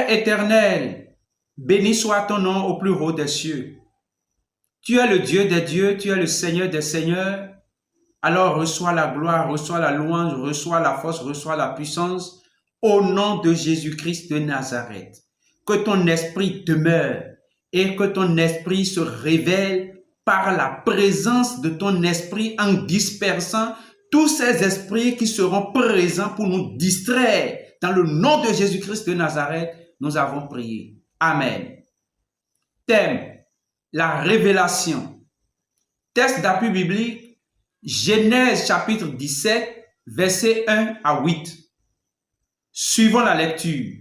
Père éternel, béni soit ton nom au plus haut des cieux. Tu es le Dieu des dieux, tu es le Seigneur des seigneurs. Alors reçois la gloire, reçois la louange, reçois la force, reçois la puissance au nom de Jésus-Christ de Nazareth. Que ton esprit demeure et que ton esprit se révèle par la présence de ton esprit en dispersant tous ces esprits qui seront présents pour nous distraire. Dans le nom de Jésus-Christ de Nazareth, nous avons prié. Amen. Thème, la révélation. Texte d'appui biblique, Genèse chapitre 17, versets 1 à 8. Suivons la lecture.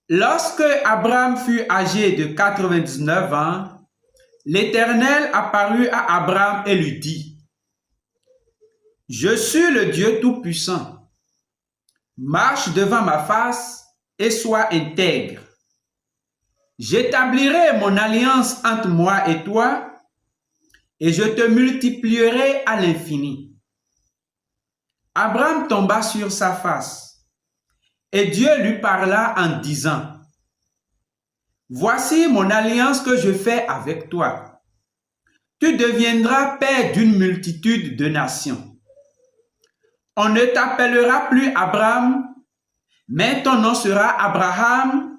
Lorsque Abraham fut âgé de 99 ans, l'Éternel apparut à Abraham et lui dit, « Je suis le Dieu Tout-Puissant. Marche devant ma face et sois intègre. J'établirai mon alliance entre moi et toi et je te multiplierai à l'infini. » Abraham tomba sur sa face et Dieu lui parla en disant, « Voici mon alliance que je fais avec toi. Tu deviendras père d'une multitude de nations. On ne t'appellera plus Abraham, mais ton nom sera Abraham,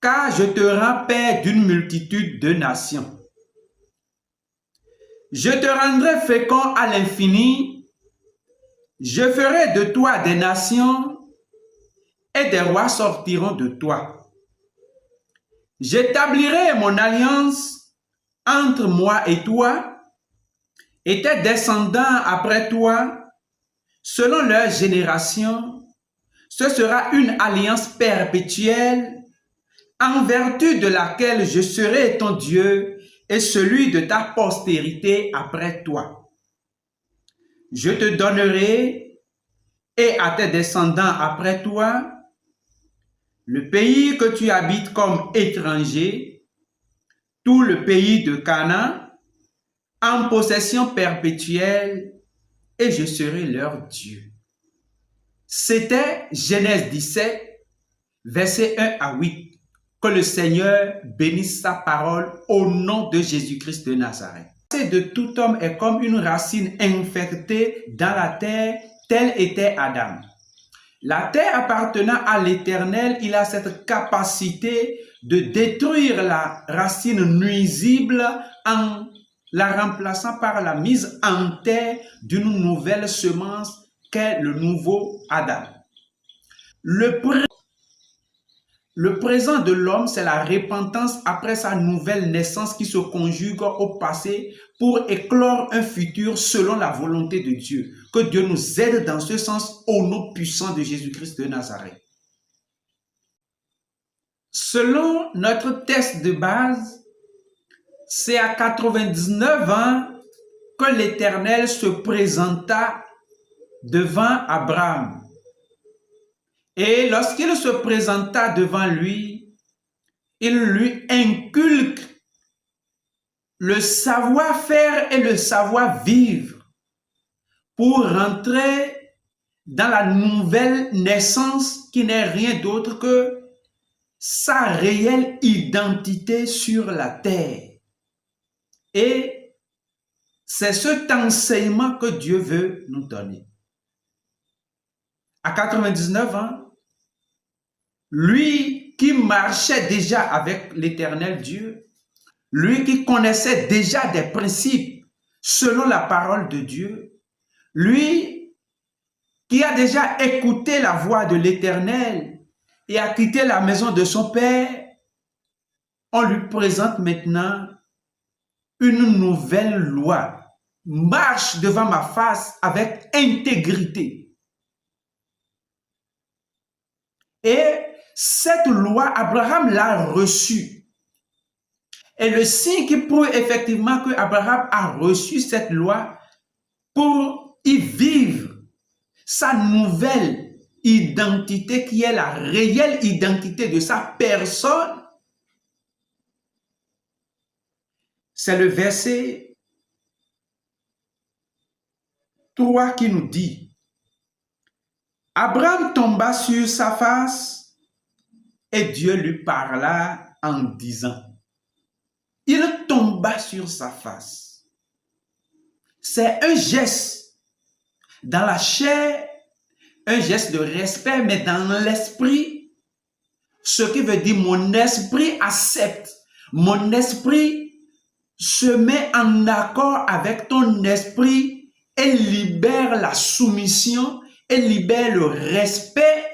car je te rends père d'une multitude de nations. Je te rendrai fécond à l'infini, je ferai de toi des nations, et des rois sortiront de toi. J'établirai mon alliance entre moi et toi, et tes descendants après toi, selon leur génération. Ce sera une alliance perpétuelle, en vertu de laquelle je serai ton Dieu et celui de ta postérité après toi. Je te donnerai, et à tes descendants après toi, le pays que tu habites comme étranger, tout le pays de Canaan, en possession perpétuelle, et je serai leur Dieu. C'était Genèse 17, versets 1 à 8. Que le Seigneur bénisse sa parole au nom de Jésus-Christ de Nazareth. De tout homme est comme une racine infectée dans la terre, tel était Adam. La terre appartenant à l'Éternel, il a cette capacité de détruire la racine nuisible en la remplaçant par la mise en terre d'une nouvelle semence qu'est le nouveau Adam. Le présent de l'homme, c'est la repentance après sa nouvelle naissance qui se conjugue au passé pour éclore un futur selon la volonté de Dieu. Que Dieu nous aide dans ce sens au nom puissant de Jésus-Christ de Nazareth. Selon notre texte de base, c'est à 99 ans que l'Éternel se présenta devant Abraham. Et lorsqu'il se présenta devant lui, il lui inculque le savoir-faire et le savoir-vivre pour rentrer dans la nouvelle naissance qui n'est rien d'autre que sa réelle identité sur la terre. Et c'est cet enseignement que Dieu veut nous donner. À 99 ans, lui qui marchait déjà avec l'Éternel Dieu, lui qui connaissait déjà des principes selon la parole de Dieu, lui qui a déjà écouté la voix de l'Éternel et a quitté la maison de son père, on lui présente maintenant une nouvelle loi. Marche devant ma face avec intégrité. Et cette loi, Abraham l'a reçue. Et le signe qui prouve effectivement que Abraham a reçu cette loi pour y vivre sa nouvelle identité qui est la réelle identité de sa personne, c'est le verset 3 qui nous dit Abraham tomba sur sa face et Dieu lui parla en disant, il tomba sur sa face. C'est un geste dans la chair, un geste de respect, mais dans l'esprit, ce qui veut dire mon esprit accepte, mon esprit se met en accord avec ton esprit et libère la soumission et libère le respect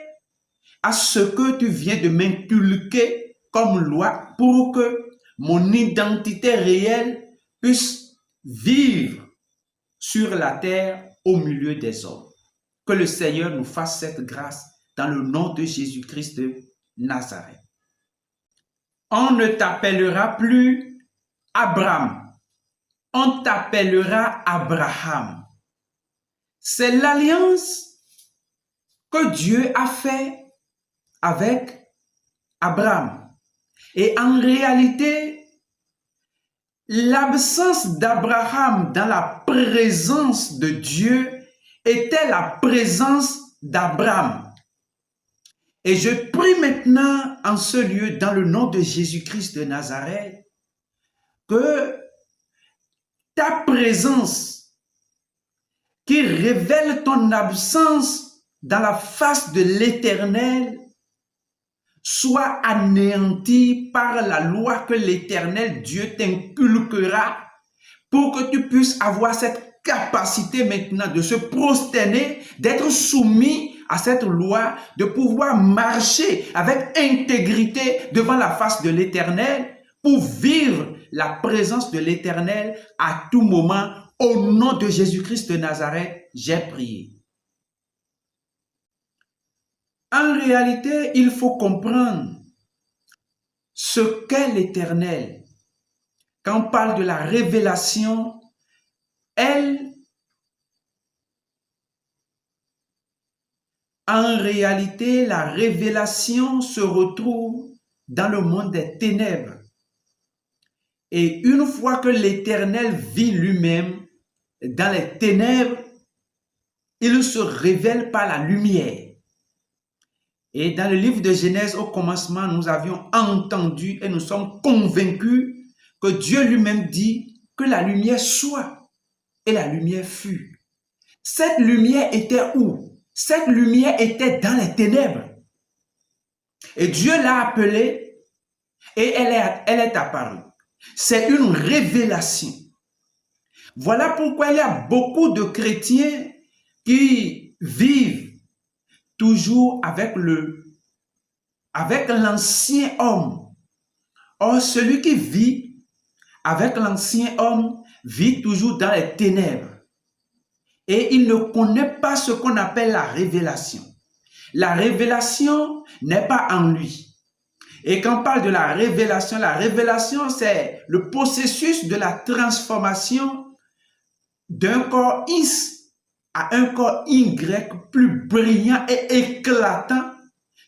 à ce que tu viens de m'inculquer comme loi pour que mon identité réelle puisse vivre sur la terre au milieu des hommes. Que le Seigneur nous fasse cette grâce dans le nom de Jésus-Christ de Nazareth. On ne t'appellera plus Abraham, on t'appellera Abraham. C'est l'alliance que Dieu a faite avec Abraham. Et en réalité, l'absence d'Abraham dans la présence de Dieu était la présence d'Abraham. Et je prie maintenant en ce lieu, dans le nom de Jésus-Christ de Nazareth, que ta présence qui révèle ton absence dans la face de l'Éternel soit anéantie par la loi que l'Éternel Dieu t'inculquera pour que tu puisses avoir cette capacité maintenant de se prosterner, d'être soumis à cette loi, de pouvoir marcher avec intégrité devant la face de l'Éternel pour vivre la présence de l'Éternel à tout moment. Au nom de Jésus-Christ de Nazareth, j'ai prié. En réalité, il faut comprendre ce qu'est l'Éternel. Quand on parle de la révélation, en réalité, la révélation se retrouve dans le monde des ténèbres. Et une fois que l'Éternel vit lui-même dans les ténèbres, il se révèle par la lumière. Et dans le livre de Genèse, au commencement, nous avions entendu et nous sommes convaincus que Dieu lui-même dit que la lumière soit. Et la lumière fut. Cette lumière était où? Cette lumière était dans les ténèbres. Et Dieu l'a appelée et elle est apparue. C'est une révélation. Voilà pourquoi il y a beaucoup de chrétiens qui vivent toujours avec l'ancien homme. Or, celui qui vit avec l'ancien homme vit toujours dans les ténèbres. Et il ne connaît pas ce qu'on appelle la révélation. La révélation n'est pas en lui. Et quand on parle de la révélation, c'est le processus de la transformation d'un corps X à un corps Y plus brillant et éclatant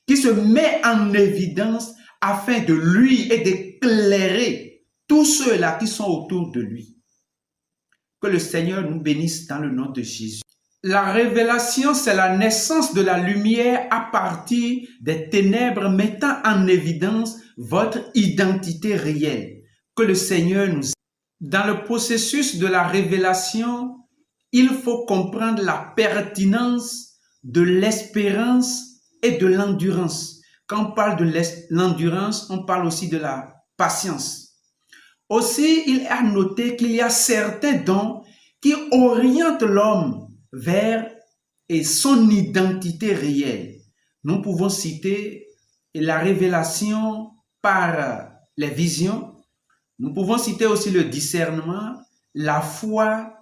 qui se met en évidence afin de lui et d'éclairer tous ceux-là qui sont autour de lui. Que le Seigneur nous bénisse dans le nom de Jésus. La révélation, c'est la naissance de la lumière à partir des ténèbres mettant en évidence votre identité réelle. Que le Seigneur nous aide. Dans le processus de la révélation, il faut comprendre la pertinence de l'espérance et de l'endurance. Quand on parle de l'endurance, on parle aussi de la patience. Aussi, il est à noter qu'il y a certains dons qui orientent l'homme vers son identité réelle. Nous pouvons citer la révélation par les visions. Nous pouvons citer aussi le discernement, la foi,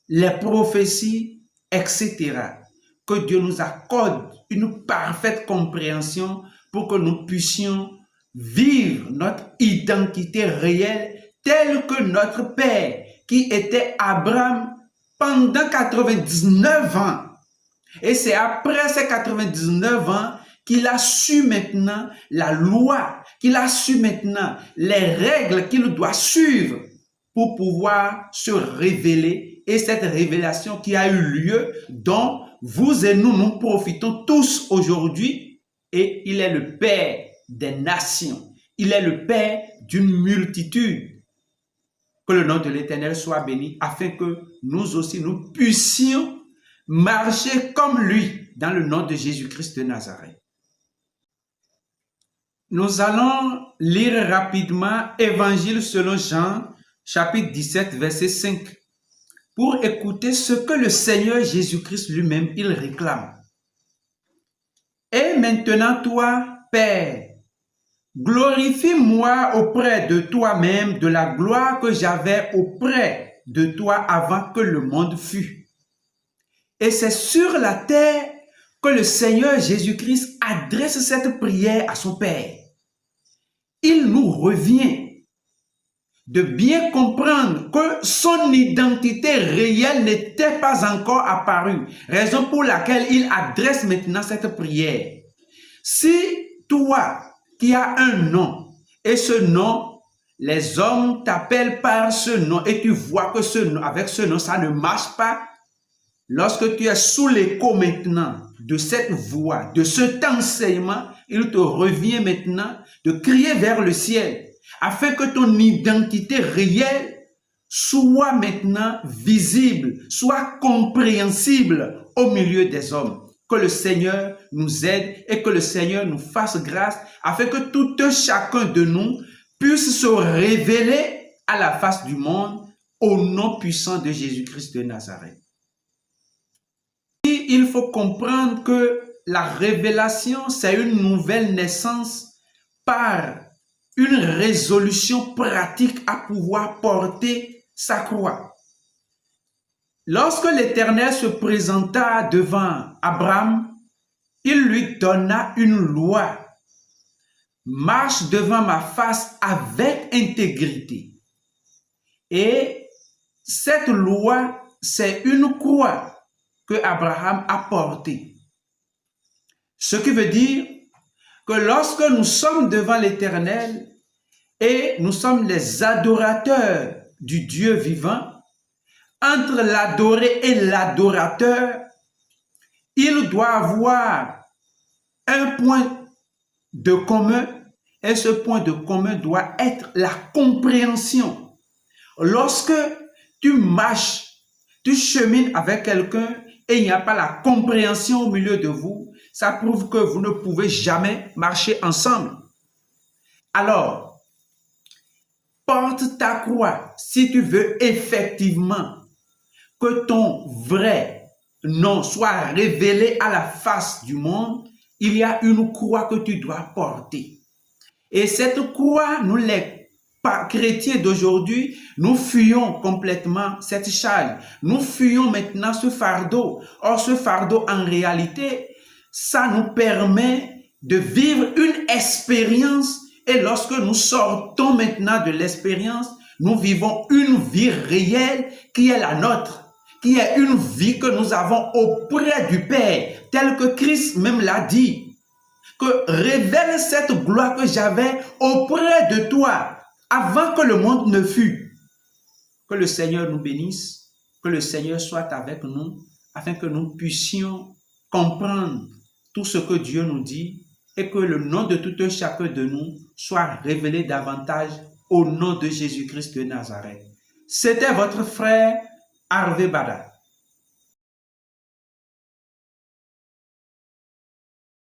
les prophéties, etc. Que Dieu nous accorde une parfaite compréhension pour que nous puissions vivre notre identité réelle tel que notre Père, qui était Abraham pendant 99 ans. Et c'est après ces 99 ans qu'il a su maintenant la loi, qu'il a su maintenant les règles qu'il doit suivre pour pouvoir se révéler et cette révélation qui a eu lieu, dont vous et nous profitons tous aujourd'hui, et il est le Père des nations. Il est le Père d'une multitude. Que le nom de l'Éternel soit béni, afin que nous aussi, nous puissions marcher comme lui, dans le nom de Jésus-Christ de Nazareth. Nous allons lire rapidement Évangile selon Jean, chapitre 17, verset 5, pour écouter ce que le Seigneur Jésus-Christ lui-même, il réclame. Et maintenant, toi, Père, glorifie-moi auprès de toi-même de la gloire que j'avais auprès de toi avant que le monde fût. Et c'est sur la terre que le Seigneur Jésus-Christ adresse cette prière à son Père. Il nous revient de bien comprendre que son identité réelle n'était pas encore apparue, raison pour laquelle il adresse maintenant cette prière. Si toi qui as un nom, et ce nom, les hommes t'appellent par ce nom, et tu vois que ce nom, avec ce nom, ça ne marche pas, lorsque tu es sous l'écho maintenant de cette voix, de cet enseignement, il te revient maintenant de crier vers le ciel, afin que ton identité réelle soit maintenant visible, soit compréhensible au milieu des hommes. Que le Seigneur nous aide et que le Seigneur nous fasse grâce, afin que tout un chacun de nous puisse se révéler à la face du monde au nom puissant de Jésus-Christ de Nazareth. Il faut comprendre que la révélation, c'est une nouvelle naissance par une résolution pratique à pouvoir porter sa croix. Lorsque l'Éternel se présenta devant Abraham, il lui donna une loi. Marche devant ma face avec intégrité. Et cette loi, c'est une croix que Abraham a portée. Ce qui veut dire que lorsque nous sommes devant l'Éternel et nous sommes les adorateurs du Dieu vivant, entre l'adoré et l'adorateur, il doit avoir un point de commun, et ce point de commun doit être la compréhension. Lorsque tu marches, tu chemines avec quelqu'un et il n'y a pas la compréhension au milieu de vous, ça prouve que vous ne pouvez jamais marcher ensemble. Alors, porte ta croix si tu veux effectivement que ton vrai nom soit révélé à la face du monde. Il y a une croix que tu dois porter. Et cette croix, nous les chrétiens d'aujourd'hui, nous fuyons complètement cette charge. Nous fuyons maintenant ce fardeau. Or, ce fardeau, en réalité, ça nous permet de vivre une expérience. Et lorsque nous sortons maintenant de l'expérience, nous vivons une vie réelle qui est la nôtre, qui est une vie que nous avons auprès du Père, tel que Christ même l'a dit, que révèle cette gloire que j'avais auprès de toi avant que le monde ne fût. Que le Seigneur nous bénisse, que le Seigneur soit avec nous, afin que nous puissions comprendre tout ce que Dieu nous dit et que le nom de tout un chacun de nous soit révélé davantage au nom de Jésus-Christ de Nazareth. C'était votre frère Harvey Bada.